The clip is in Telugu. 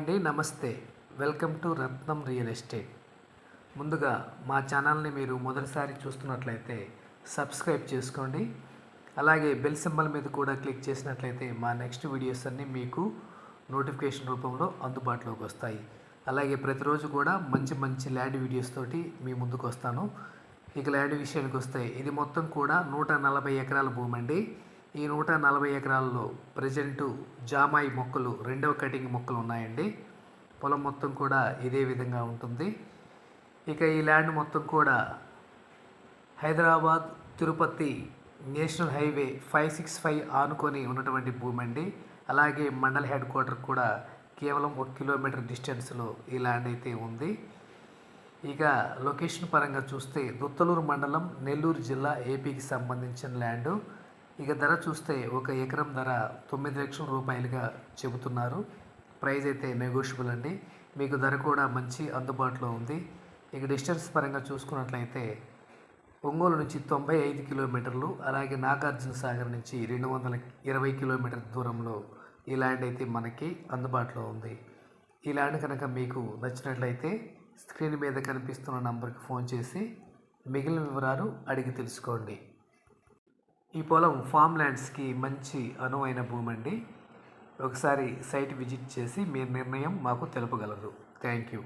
హాయ్ అండి, నమస్తే. Welcome to Ratnam real estate. ముందుగా మా ఛానల్ని మీరు మొదటిసారి చూస్తున్నట్లయితే సబ్స్క్రైబ్ చేసుకోండి. అలాగే బెల్ సింబల్ మీద కూడా క్లిక్ చేసినట్లయితే మా నెక్స్ట్ వీడియోస్ అన్నీ మీకు నోటిఫికేషన్ రూపంలో అందుబాటులోకి వస్తాయి. అలాగే ప్రతిరోజు కూడా మంచి మంచి ల్యాండ్ వీడియోస్ తోటి మీ ముందుకు వస్తాను. ఇక ల్యాండ్ విషయానికి వస్తే ఇది మొత్తం కూడా 140 ఎకరాల భూమి అండి. ఈ 140 ఎకరాల్లో ప్రజెంటు జామాయి మొక్కలు, రెండవ కటింగ్ మొక్కలు ఉన్నాయండి. పొలం మొత్తం కూడా ఇదే విధంగా ఉంటుంది. ఇక ఈ ల్యాండ్ మొత్తం కూడా హైదరాబాద్ తిరుపతి నేషనల్ హైవే 565 ఆనుకొని ఉన్నటువంటి భూమి అండి. అలాగే మండల్ హెడ్ క్వార్టర్ కూడా కేవలం 1 కిలోమీటర్ డిస్టెన్స్లో ఈ ల్యాండ్ అయితే ఉంది. ఇక లొకేషన్ పరంగా చూస్తే దుత్తలూరు మండలం, నెల్లూరు జిల్లా, ఏపీకి సంబంధించిన ల్యాండు. ఇక ధర చూస్తే 1 ఎకరం ధర 9 లక్షల రూపాయలుగా చెబుతున్నారు. ప్రైస్ అయితే నెగోషియబుల్ అండి. మీకు ధర కూడా మంచి అందుబాటులో ఉంది. ఇక డిస్టెన్స్ పరంగా చూసుకున్నట్లయితే ఒంగోలు నుంచి 95 కిలోమీటర్లు, అలాగే నాగార్జున సాగర్ నుంచి 220 కిలోమీటర్ దూరంలో ఈ ల్యాండ్ అయితే మనకి అందుబాటులో ఉంది. ఈ ల్యాండ్ కనుక మీకు నచ్చినట్లయితే స్క్రీన్ మీద కనిపిస్తున్న నంబర్కి ఫోన్ చేసి మిగిలిన వివరాలు అడిగి తెలుసుకోండి. ఈ పొలం ఫామ్ ల్యాండ్స్కి మంచి అనువైన భూమి అండి. ఒకసారి సైట్ విజిట్ చేసి మీ నిర్ణయం మాకు తెలుపగలరు. Thank you.